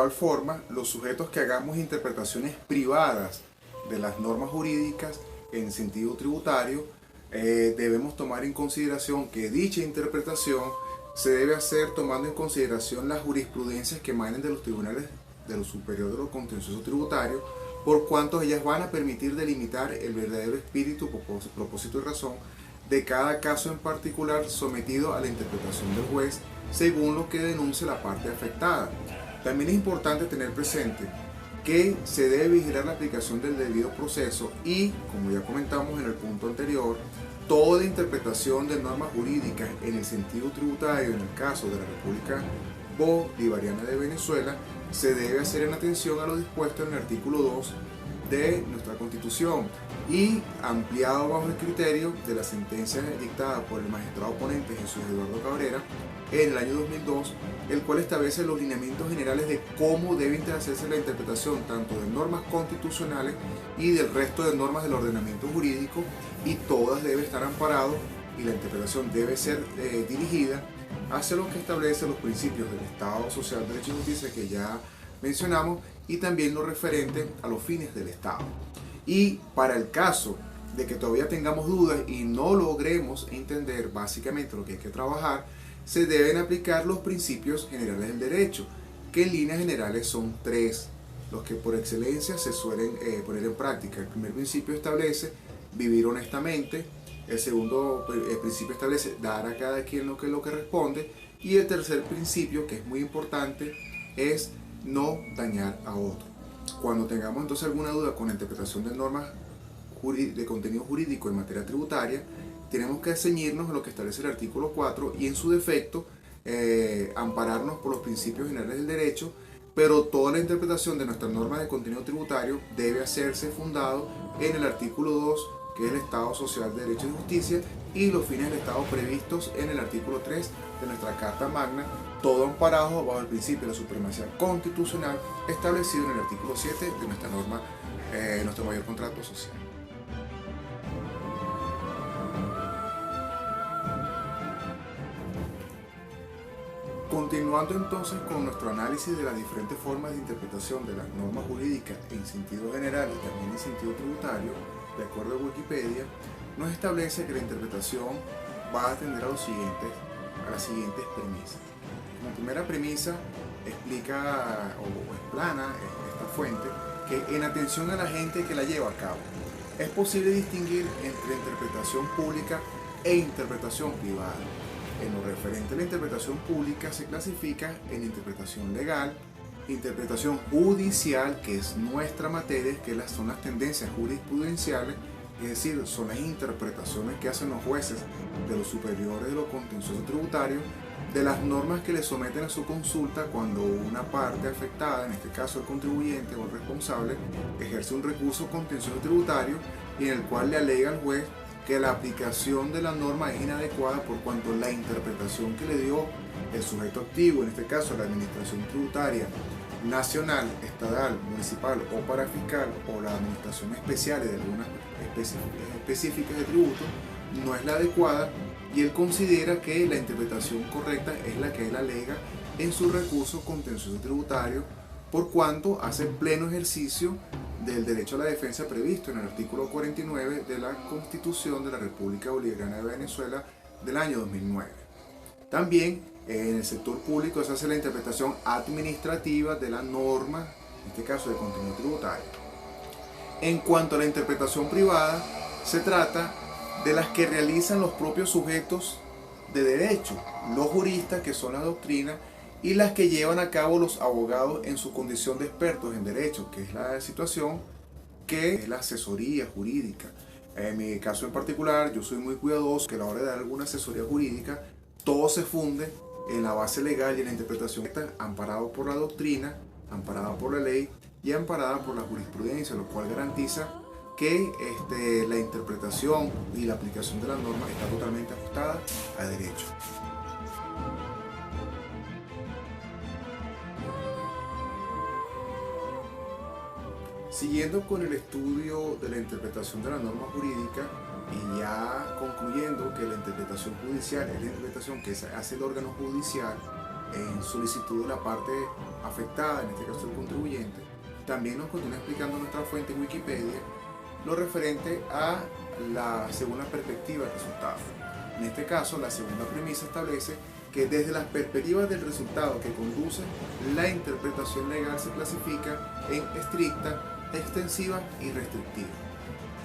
igual forma, los sujetos que hagamos interpretaciones privadas de las normas jurídicas en sentido tributario, debemos tomar en consideración que dicha interpretación se debe hacer tomando en consideración las jurisprudencias que emanen de los tribunales de lo superior de lo contencioso tributario, por cuanto ellas van a permitir delimitar el verdadero espíritu, propósito y razón de cada caso en particular sometido a la interpretación del juez según lo que denuncie la parte afectada. También es importante tener presente que se debe vigilar la aplicación del debido proceso y, como ya comentamos en el punto anterior, toda interpretación de normas jurídicas en el sentido tributario en el caso de la República Bolivariana de Venezuela se debe hacer en atención a lo dispuesto en el artículo 2 de nuestra Constitución y ampliado bajo el criterio de la sentencia dictada por el magistrado ponente Jesús Eduardo Cabrera en el año 2002, el cual establece los lineamientos generales de cómo debe hacerse la interpretación tanto de normas constitucionales y del resto de normas del ordenamiento jurídico, y todas deben estar amparadas y la interpretación debe ser dirigida hacia lo que establece los principios del Estado Social, Derecho y Justicia que ya mencionamos, y también lo referente a los fines del Estado. Y para el caso de que todavía tengamos dudas y no logremos entender básicamente lo que hay que trabajar, se deben aplicar los principios generales del derecho, que en líneas generales son tres, los que por excelencia se suelen poner en práctica. El primer principio establece vivir honestamente, el segundo principio establece dar a cada quien lo que responde, y el tercer principio, que es muy importante, es no dañar a otro. Cuando tengamos entonces alguna duda con la interpretación de normas de contenido jurídico en materia tributaria, tenemos que ceñirnos a lo que establece el artículo 4 y en su defecto ampararnos por los principios generales del derecho, pero toda la interpretación de nuestras normas de contenido tributario debe hacerse fundado en el artículo 2, que es el Estado Social, de Derecho y Justicia, y los fines del Estado previstos en el artículo 3 de nuestra Carta Magna, todo amparado bajo el principio de la supremacía constitucional establecido en el artículo 7 de nuestra norma, nuestro mayor contrato social. Continuando entonces con nuestro análisis de las diferentes formas de interpretación de las normas jurídicas en sentido general y también en sentido tributario, de acuerdo a Wikipedia, nos establece que la interpretación va a atender a las siguientes premisas. Como primera premisa, explica o explana esta fuente que en atención a la gente que la lleva a cabo, es posible distinguir entre interpretación pública e interpretación privada. En lo referente a la interpretación pública se clasifica en interpretación legal, interpretación judicial, que es nuestra materia, que son las tendencias jurisprudenciales, es decir, son las interpretaciones que hacen los jueces de los superiores de lo contencioso tributario de las normas que le someten a su consulta cuando una parte afectada, en este caso el contribuyente o el responsable, ejerce un recurso contencioso tributario y en el cual le alega al juez que la aplicación de la norma es inadecuada por cuanto la interpretación que le dio el sujeto activo, en este caso la administración tributaria nacional, estatal, municipal o parafiscal, o la administración especial de algunas específicas de tributo, no es la adecuada, y él considera que la interpretación correcta es la que él alega en su recurso contencioso tributario, por cuanto hace pleno ejercicio del derecho a la defensa previsto en el artículo 49 de la Constitución de la República Bolivariana de Venezuela del año 2009. También en el sector público se hace la interpretación administrativa de la norma, en este caso de contenido tributario. En cuanto a la interpretación privada, se trata de las que realizan los propios sujetos de derecho, los juristas, que son la doctrina, y las que llevan a cabo los abogados en su condición de expertos en derecho, que es la situación que es la asesoría jurídica. En mi caso en particular, yo soy muy cuidadoso que a la hora de dar alguna asesoría jurídica, todo se funde en la base legal y en la interpretación amparado por la doctrina, amparada por la ley y amparada por la jurisprudencia, lo cual garantiza que la interpretación y la aplicación de la norma está totalmente ajustada a derecho. Siguiendo con el estudio de la interpretación de la norma jurídica y ya concluyendo que la interpretación judicial es la interpretación que hace el órgano judicial, en solicitud de la parte afectada, en este caso el contribuyente, también nos continúa explicando nuestra fuente en Wikipedia lo referente a la segunda perspectiva del resultado. En este caso, la segunda premisa establece que desde las perspectivas del resultado que conduce, la interpretación legal se clasifica en estricta, extensiva y restrictiva.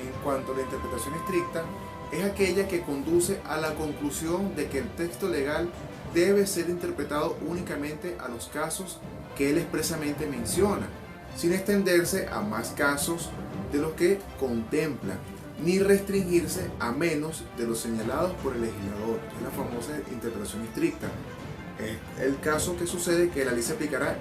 En cuanto a la interpretación estricta, es aquella que conduce a la conclusión de que el texto legal debe ser interpretado únicamente a los casos que él expresamente menciona, sin extenderse a más casos de los que contempla, ni restringirse a menos de los señalados por el legislador. Es la famosa interpretación estricta. Es el caso que sucede que la ley se aplicará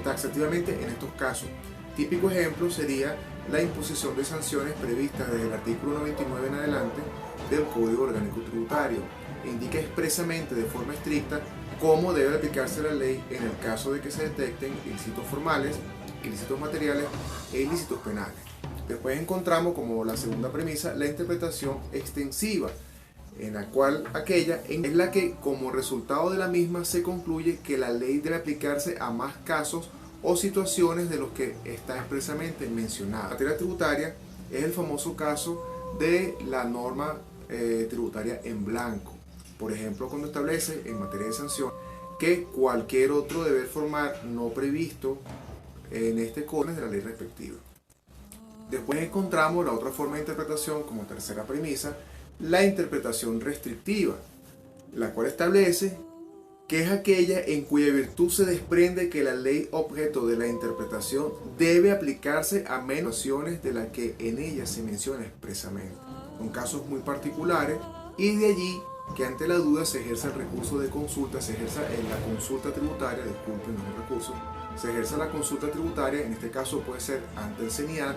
taxativamente en estos casos. Típico ejemplo sería la imposición de sanciones previstas desde el artículo 99 en adelante del Código Orgánico Tributario. Indica expresamente de forma estricta cómo debe aplicarse la ley en el caso de que se detecten ilícitos formales, ilícitos materiales e ilícitos penales. Después encontramos como la segunda premisa la interpretación extensiva, en la cual aquella es la que como resultado de la misma se concluye que la ley debe aplicarse a más casos o situaciones de los que está expresamente mencionada. La materia tributaria es el famoso caso de la norma tributaria en blanco. Por ejemplo, cuando establece en materia de sanción que cualquier otro deber formal no previsto en este código de la ley respectiva. Después encontramos la otra forma de interpretación como tercera premisa, la interpretación restrictiva, la cual establece que es aquella en cuya virtud se desprende que la ley objeto de la interpretación debe aplicarse a menos situaciones de las que en ella se menciona expresamente. Son casos muy particulares y de allí que ante la duda se ejerza el recurso de consulta, se ejerza en la consulta tributaria, disculpen, no es un recurso, se ejerce la consulta tributaria, en este caso puede ser ante el CENIAT,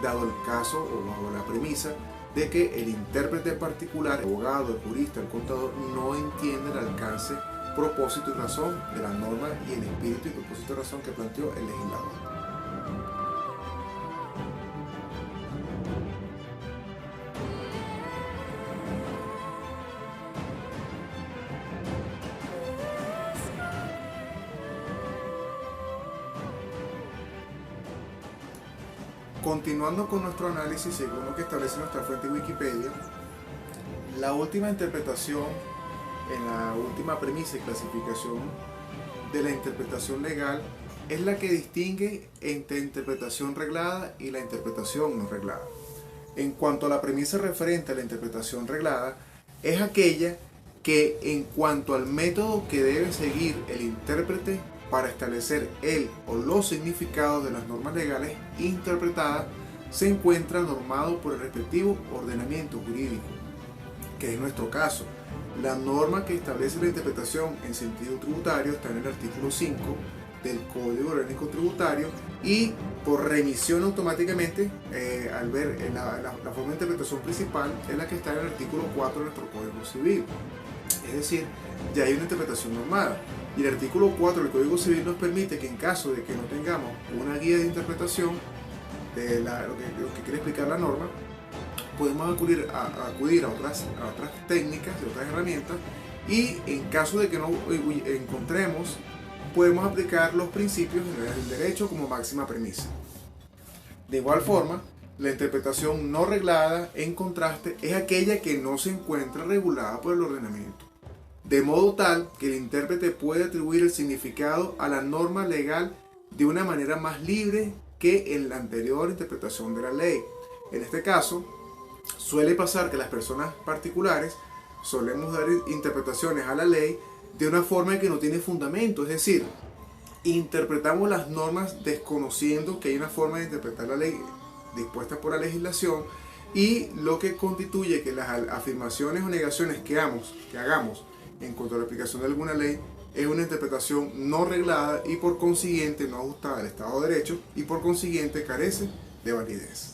dado el caso o bajo la premisa de que el intérprete particular, el abogado, el jurista, el contador, no entiende el alcance, propósito y razón de la norma y el espíritu y propósito y razón que planteó el legislador. Continuando con nuestro análisis, según lo que establece nuestra fuente Wikipedia, la última interpretación en la última premisa y clasificación de la interpretación legal es la que distingue entre interpretación reglada y la interpretación no reglada. En cuanto a la premisa referente a la interpretación reglada, es aquella que en cuanto al método que debe seguir el intérprete para establecer el o los significados de las normas legales interpretadas, se encuentra normado por el respectivo ordenamiento jurídico, que es nuestro caso. La norma que establece la interpretación en sentido tributario está en el artículo 5 del Código Orgánico Tributario y por remisión automáticamente, al ver la forma de interpretación principal, es la que está en el artículo 4 de nuestro Código Civil. Es decir, ya hay una interpretación normada. Y el artículo 4 del Código Civil nos permite que en caso de que no tengamos una guía de interpretación de lo que quiere explicar la norma, podemos acudir a otras técnicas y otras herramientas, y en caso de que no encontremos, podemos aplicar los principios del derecho como máxima premisa. De igual forma, la interpretación no reglada, en contraste, es aquella que no se encuentra regulada por el ordenamiento, de modo tal que el intérprete puede atribuir el significado a la norma legal de una manera más libre que en la anterior interpretación de la ley. En este caso, suele pasar que las personas particulares solemos dar interpretaciones a la ley de una forma que no tiene fundamento, es decir, interpretamos las normas desconociendo que hay una forma de interpretar la ley dispuesta por la legislación, y lo que constituye que las afirmaciones o negaciones que hagamos en cuanto a la aplicación de alguna ley es una interpretación no reglada y por consiguiente no ajustada al Estado de Derecho y por consiguiente carece de validez.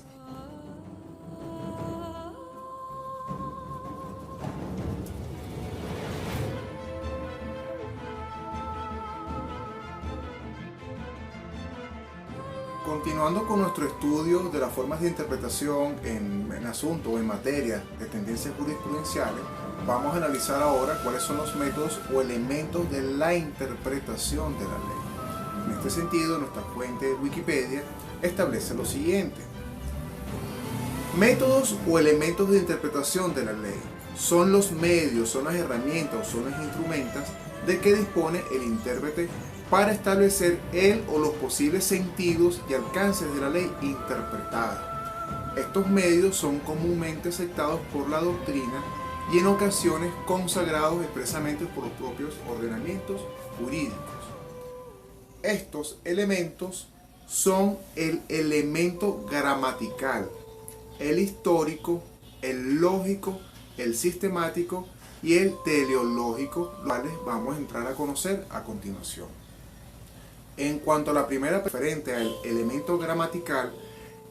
Continuando con nuestro estudio de las formas de interpretación en asuntos o en materia de tendencias jurisprudenciales, Vamos a analizar ahora cuáles son los métodos o elementos de la interpretación de la ley. En este sentido, nuestra fuente de Wikipedia establece lo siguiente. Métodos o elementos de interpretación de la ley son los medios, son las herramientas o son los instrumentos de que dispone el intérprete para establecer el o los posibles sentidos y alcances de la ley interpretada. Estos medios son comúnmente aceptados por la doctrina y en ocasiones consagrados expresamente por los propios ordenamientos jurídicos. Estos elementos son el elemento gramatical, el histórico, el lógico, el sistemático y el teleológico, los cuales vamos a entrar a conocer a continuación. En cuanto a la primera referente al elemento gramatical,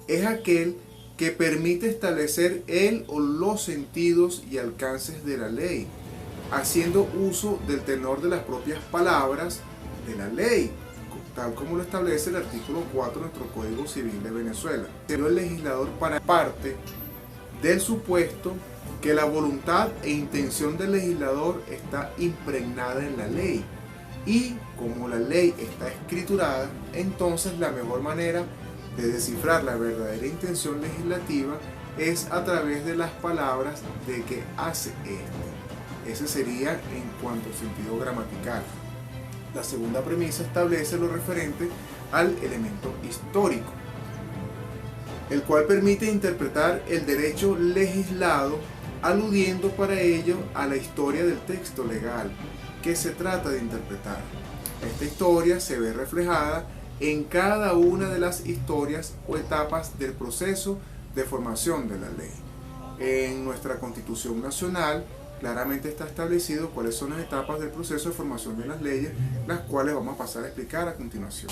es aquel que permite establecer el o los sentidos y alcances de la ley, haciendo uso del tenor de las propias palabras de la ley, tal como lo establece el artículo 4 de nuestro Código Civil de Venezuela. Pero el legislador parte del supuesto que la voluntad e intención del legislador está impregnada en la ley, y como la ley está escriturada, entonces la mejor manera de descifrar la verdadera intención legislativa es a través de las palabras de que hace éste. Ese sería en cuanto al sentido gramatical. La segunda premisa establece lo referente al elemento histórico, el cual permite interpretar el derecho legislado aludiendo para ello a la historia del texto legal que se trata de interpretar. Esta historia se ve reflejada en cada una de las historias o etapas del proceso de formación de la ley. En nuestra Constitución Nacional claramente está establecido cuáles son las etapas del proceso de formación de las leyes, las cuales vamos a pasar a explicar a continuación.